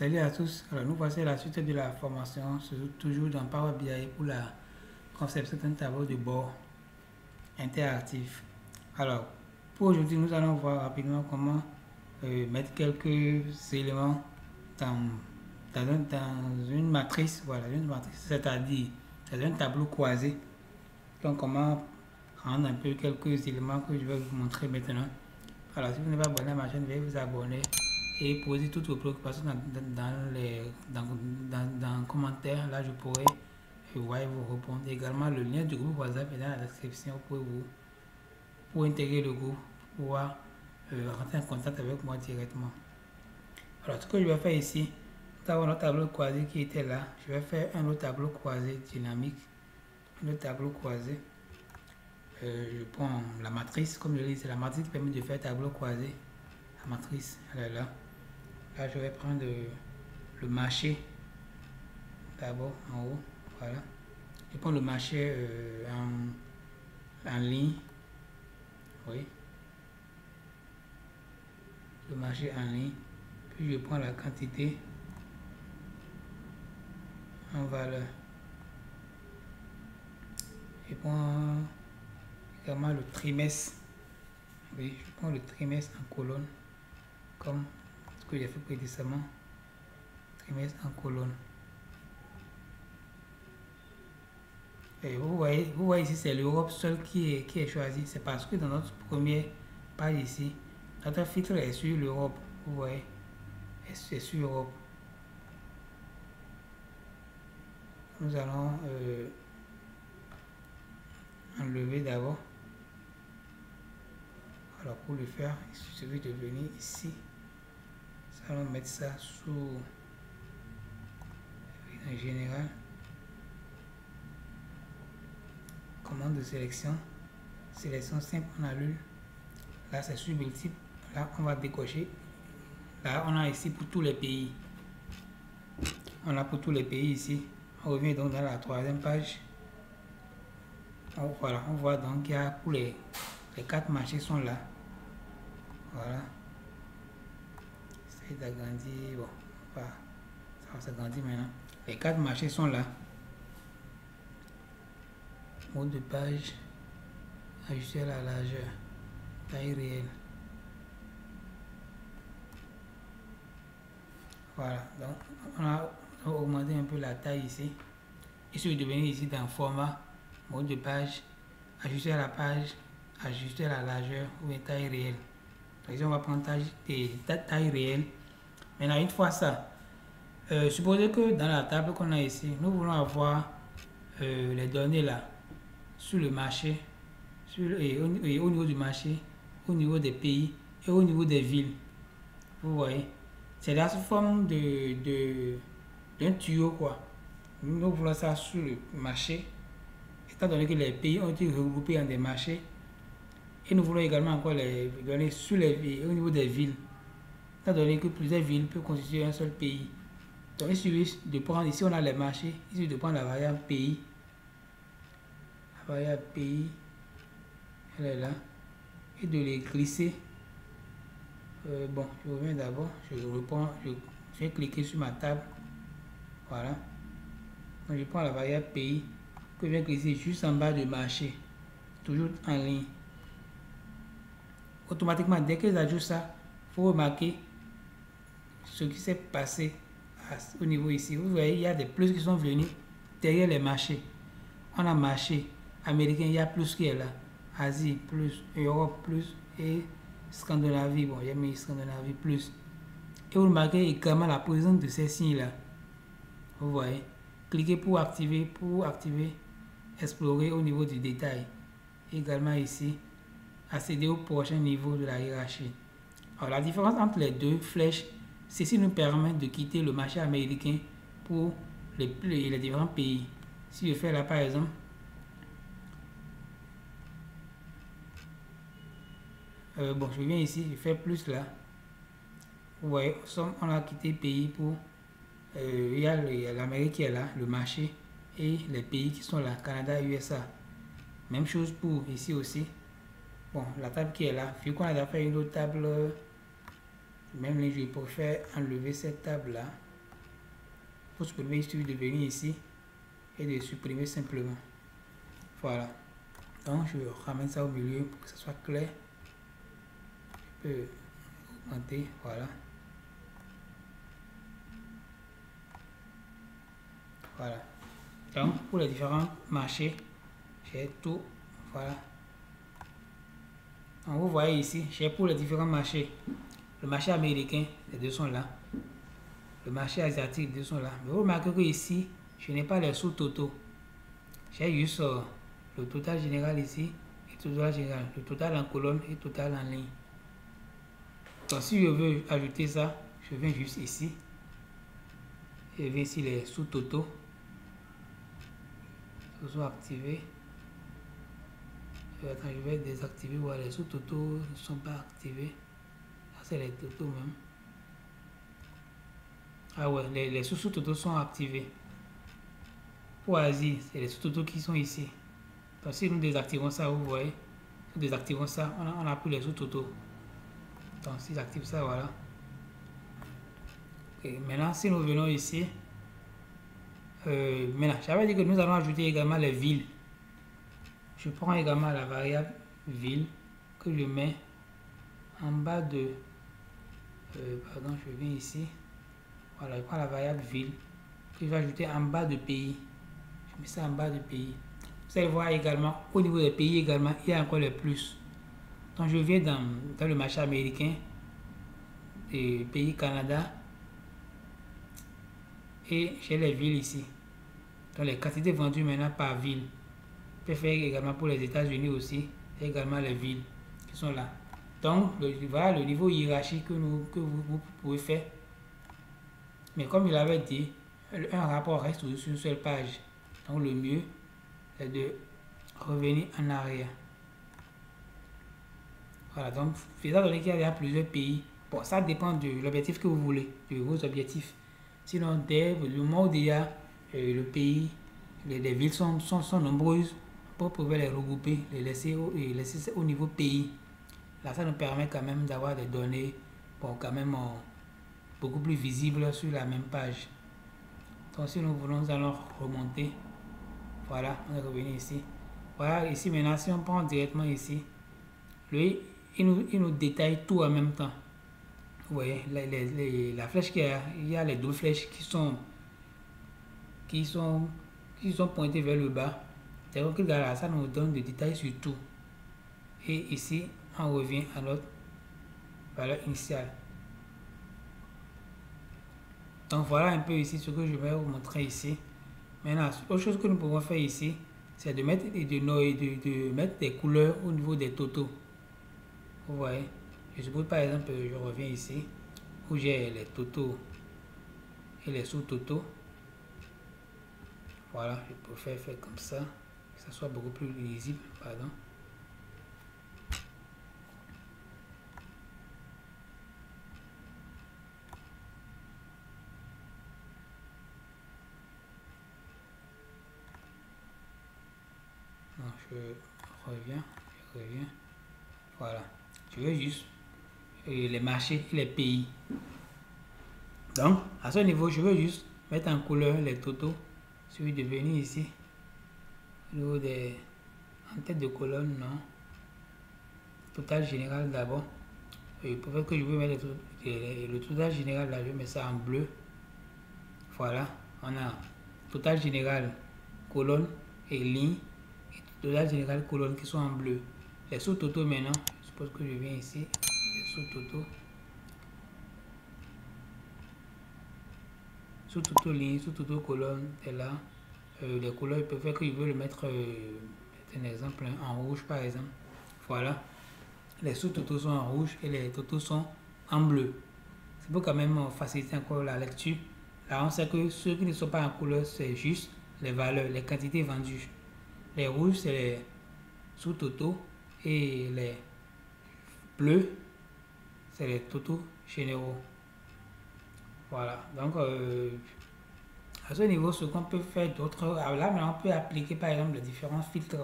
Salut à tous. Alors, nous voici à la suite de la formation, toujours dans Power BI pour la conception d'un tableau de bord interactif. Alors, pour aujourd'hui, nous allons voir rapidement comment mettre quelques éléments dans une matrice, voilà, une matrice, c'est-à-dire dans un tableau croisé. Donc, comment rendre un peu quelques éléments que je vais vous montrer maintenant. Alors, si vous n'êtes pas abonné à ma chaîne, veuillez vous abonner et poser toutes vos préoccupations dans les commentaires. Là, je pourrai vous répondre. Également, le lien du groupe WhatsApp est dans la description pour intégrer le groupe, pour pouvoir rentrer en contact avec moi directement. Alors, ce que je vais faire ici, nous avons notre tableau croisé qui était là. Je vais faire un autre tableau croisé dynamique. Un autre tableau croisé. Je prends la matrice, comme je l'ai dit, c'est la matrice qui permet de faire tableau croisé. La matrice, elle est là. Là, je vais prendre le marché d'abord en haut. Voilà. Je prends le marché en ligne. Oui. Le marché en ligne. Puis je prends la quantité en valeur. Je prends également le trimestre. Oui, je prends le trimestre en colonne, comme ce que j'ai fait précédemment. Trimestre en colonne. Et vous voyez ici, c'est l'Europe seule qui est choisie. C'est parce que dans notre première page ici, notre filtre est sur l'Europe. Vous voyez, c'est sur l'Europe. Nous allons enlever d'abord. Alors pour le faire, il suffit de venir ici. Nous allons mettre ça sous en général. Commande de sélection. Sélection simple, on annule. Là c'est sur multiple. Là on va décocher. Là on a ici pour tous les pays. On a pour tous les pays ici. On revient donc dans la troisième page. Voilà, on voit donc qu'il y a pour les 4 marchés sont là. Voilà. J'essaie d'agrandir. Bon, voilà. Ça va s'agrandir maintenant. Les 4 marchés sont là. Mode de page. Ajuster la largeur. Taille réelle. Voilà. Donc, on a augmenté un peu la taille ici. Il suffit de venir ici dans format. Mode de page. Ajuster la page. Ajuster la largeur ou une taille réelle. Par exemple, on va prendre taille réelle. Maintenant, une fois ça, supposez que dans la table qu'on a ici, nous voulons avoir les données là, sur le marché, et au niveau du marché, au niveau des pays et au niveau des villes. Vous voyez, c'est la forme d'un tuyau quoi. Nous voulons ça sur le marché, étant donné que les pays ont été regroupés en des marchés. Et nous voulons également encore les données sur au niveau des villes. Étant donné que plusieurs villes peuvent constituer un seul pays. Donc il suffit de prendre, ici on a les marchés, il suffit de prendre la variable pays. La variable pays, elle est là. Et de les glisser. Bon, je reviens d'abord, je vais cliquer sur ma table. Voilà. Donc je prends la variable pays que je vais glisser juste en bas de marché. Toujours en ligne. Automatiquement, dès qu'ils ajoutent ça, il faut remarquer ce qui s'est passé au niveau ici. Vous voyez, il y a des plus qui sont venus derrière les marchés. On a marché américain, il y a plus qui est là. Asie, plus. Europe, plus. Et Scandinavie, bon, j'ai mis Scandinavie, plus. Et vous remarquez également la présence de ces signes-là. Vous voyez. Cliquez pour activer, explorer au niveau du détail. Également ici, accéder au prochain niveau de la hiérarchie. Alors la différence entre les deux flèches, ceci nous permet de quitter le marché américain pour les différents pays. Si je fais là par exemple, bon je viens ici, je fais plus là. Vous voyez, on a quitté pays pour, il y a l'Amérique qui est là, le marché, et les pays qui sont là, Canada, USA. Même chose pour ici aussi. Bon, la table qui est là, vu qu'on a déjà fait une autre table, même les je préfère enlever cette table là. Pour supprimer, il suffit de venir ici et de supprimer simplement. Voilà. Donc je ramène ça au milieu pour que ça soit clair. Je peux augmenter, voilà. Voilà. Donc pour les différents marchés, j'ai tout, voilà. Donc vous voyez ici, j'ai pour les différents marchés. Le marché américain, les deux sont là. Le marché asiatique, les deux sont là. Mais vous remarquez que ici, je n'ai pas les sous-totaux. J'ai juste le total général ici et total général. Le total en colonne et total en ligne. Donc si je veux ajouter ça, je viens juste ici. Je viens ici les sous-totaux. Ils sont activés. Attends, je vais désactiver. Voilà, les sous-totaux ne sont pas activés. C'est les totaux même. Ah ouais, les sous-totaux sont activés. Pour Asie, c'est les sous-totaux qui sont ici. Donc si nous désactivons ça, vous voyez, nous désactivons ça, on a plus les sous-totaux. Donc si j'active ça, voilà. Okay, maintenant, si nous venons ici, maintenant, j'avais dit que nous allons ajouter également les villes. Je prends également la variable ville que je mets en bas de... pardon, je viens ici. Voilà, je prends la variable ville que je vais ajouter en bas de pays. Je mets ça en bas de pays. Vous allez voir également, au niveau des pays également, il y a encore les plus. Donc je viens dans le marché américain, et pays Canada, et j'ai les villes ici. Donc les quantités vendues maintenant par ville. Je peux faire également pour les États-Unis aussi, et également les villes qui sont là. Donc voilà le niveau hiérarchique que vous pouvez faire. Mais comme je l'avais dit, un rapport reste sur une seule page. Donc le mieux est de revenir en arrière. Voilà, donc étant donné qu'il y a plusieurs pays, bon, ça dépend de l'objectif que vous voulez, de vos objectifs. Sinon, dès le moment où il y a le pays, les villes sont nombreuses, vous pouvez les regrouper, les laisser au niveau pays. Là, ça nous permet quand même d'avoir des données, bon, quand même beaucoup plus visibles sur la même page. Donc si nous voulons, nous allons remonter. Voilà, on est revenu ici. Voilà, ici maintenant, si on prend directement ici, lui, il nous détaille tout en même temps. Vous voyez, la flèche il y a les deux flèches qui sont pointées vers le bas. Donc là, ça nous donne des détails sur tout. Et ici, on revient à notre valeur initiale. Donc voilà un peu ici ce que je vais vous montrer ici. Maintenant, autre chose que nous pouvons faire ici, c'est de mettre des couleurs au niveau des totaux. Vous voyez, je suppose par exemple, je reviens ici, où j'ai les totaux et les sous-totaux. Voilà, je peux faire comme ça, que ça soit beaucoup plus lisible, pardon. Donc, je reviens. Voilà, je veux juste les marchés et les pays. Donc, à ce niveau, je veux juste mettre en couleur les totaux. Celui de venir ici, au niveau des en tête de colonne, non. Total général d'abord. Peut-être que je veux mettre le total général là, je mets ça en bleu. Voilà, on a total général colonne et ligne, et total général colonne qui sont en bleu. Les sous-totaux maintenant, je suppose que je viens ici, les sous-totaux. Sous-totaux ligne, sous-totaux colonne, est là. Les couleurs, ils peuvent faire que je veux le mettre, un exemple, en rouge par exemple. Voilà. Les sous-totaux sont en rouge et les totaux sont en bleu. C'est pour quand même faciliter encore la lecture. Là, on sait que ceux qui ne sont pas en couleur, c'est juste les valeurs, les quantités vendues. Les rouges, c'est les sous-totaux et les bleus, c'est les totaux généraux. Voilà. Donc, à ce niveau, ce qu'on peut faire d'autre, là, maintenant, on peut appliquer par exemple les différents filtres.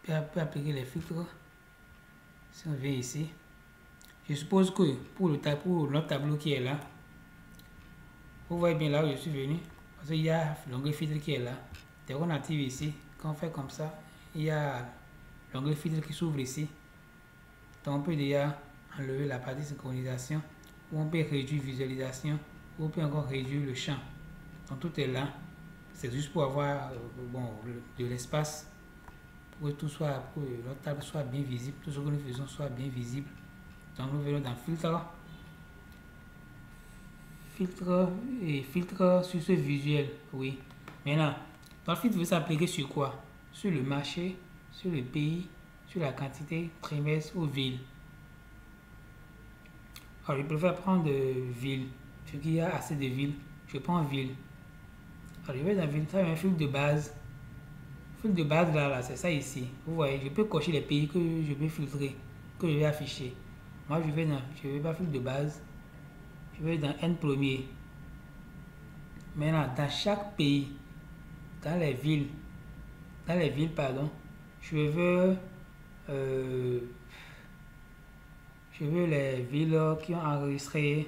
On peut appliquer les filtres. Si on vient ici, je suppose que pour notre tableau qui est là, Vous voyez bien là où je suis venu, parce qu'il y a l'onglet filtre qui est là. Dès qu'on active ici, quand on fait comme ça, il y a l'onglet filtre qui s'ouvre ici. Donc on peut déjà enlever la partie synchronisation, ou on peut réduire visualisation, ou on peut encore réduire le champ. Donc tout est là. C'est juste pour avoir de l'espace, pour que tout soit, pour que notre table soit bien visible, tout ce que nous faisons soit bien visible. Donc nous venons dans filtre, filtre sur ce visuel, oui. Maintenant, notre filtre veut s'appliquer sur quoi? Sur le marché, sur le pays, sur la quantité, trimestre ou ville. Alors, je préfère prendre ville, ce qu'il y a assez de villes. Je prends ville. Alors, je vais dans ville, ça va un filtre de base. Filtre de base là, c'est ça ici. Vous voyez, je peux cocher les pays que je veux filtrer, que je vais afficher. Moi, je vais pas filtre de base. Je vais dans N premier. Maintenant, dans chaque pays, dans les villes, pardon, je veux les villes qui ont enregistré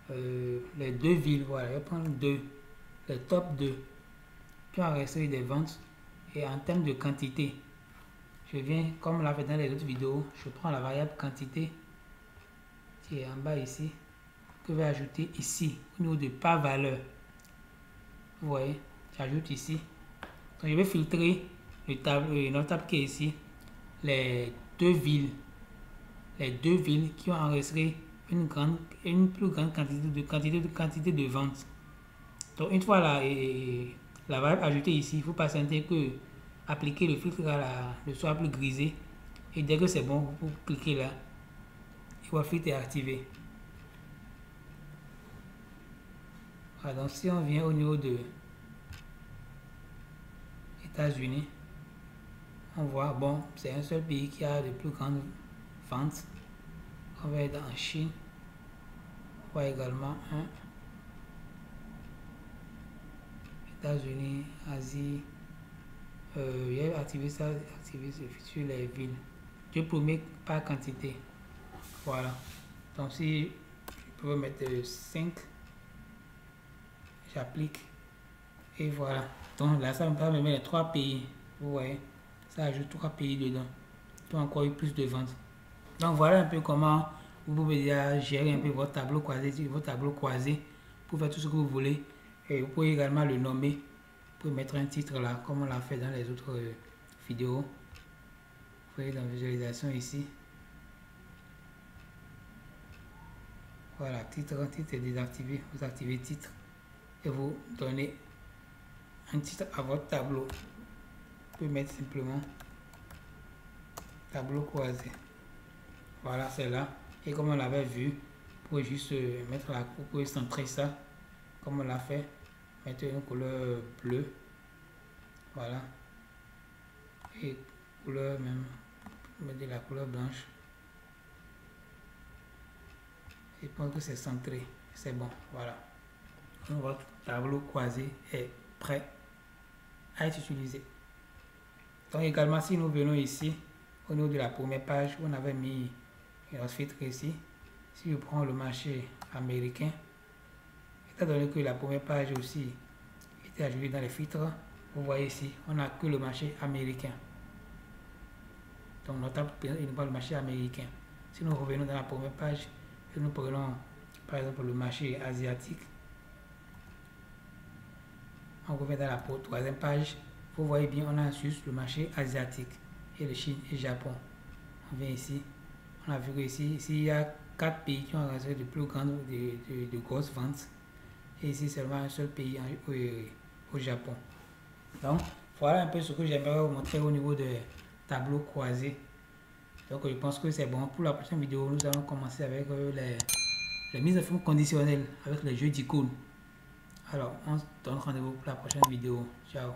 les 2 villes. Voilà, je vais prendre 2, les top 2 qui ont enregistré des ventes. Et en termes de quantité, je viens, comme on l'a fait dans les autres vidéos, je prends la variable quantité qui est en bas ici, que je vais ajouter ici au niveau de par valeur. Vous voyez, j'ajoute ici. Donc je vais filtrer notre table qui est ici, les 2 villes qui ont enregistré une plus grande quantité de ventes. Donc une fois la variable ajoutée ici, il faut patienter que appliquer le filtre le soit plus grisé, et dès que c'est bon, vous cliquez là et votre filtre est activé. Voilà, donc si on vient au niveau de États-Unis, on voit, bon, c'est un seul pays qui a de plus grandes ventes. On va être en Chine, on voit également États-Unis, Asie. J'ai activé ça, sur les villes. Je promets par quantité. Voilà. Donc si je peux mettre 5, j'applique. Et voilà. Donc là, ça me permet de mettre les 3 pays. Vous voyez, ça ajoute 3 pays dedans. Donc encore eu plus de ventes. Donc voilà un peu comment vous pouvez déjà gérer un peu votre tableau croisé, pour faire tout ce que vous voulez. Et vous pouvez également le nommer. Vous pouvez mettre un titre là, comme on l'a fait dans les autres vidéos. Vous voyez dans visualisation ici. Voilà, titre est désactivé. Vous activez titre et vous donnez un titre à votre tableau. Vous pouvez mettre simplement tableau croisé. Voilà, c'est là. Et comme on l'avait vu, vous pouvez juste mettre vous pouvez centrer ça, comme on l'a fait. Mettre une couleur bleue. Voilà. Et couleur même. Mettez la couleur blanche. Et je pense que c'est centré. C'est bon. Voilà. Donc, votre tableau croisé est prêt à être utilisé. Donc également, si nous venons ici, au niveau de la première page, on avait mis notre filtre ici. Si je prends le marché américain, étant donné que la première page aussi était ajoutée dans les filtres, vous voyez ici, on n'a que le marché américain. Donc notre table n'est pas le marché américain. Si nous revenons dans la première page et nous prenons par exemple le marché asiatique, on revient dans la troisième page, vous voyez bien, on a juste le marché asiatique et le Chine et le Japon. On vient ici, on a vu que ici il y a 4 pays qui ont enregistré de plus grandes, de grosses ventes. Et ici seulement un seul pays au Japon. Donc voilà un peu ce que j'aimerais vous montrer au niveau de tableau croisé. Donc je pense que c'est bon. Pour la prochaine vidéo, nous allons commencer avec les mises en forme conditionnelles avec les jeux d'icônes. Alors on se donne rendez-vous pour la prochaine vidéo. Ciao.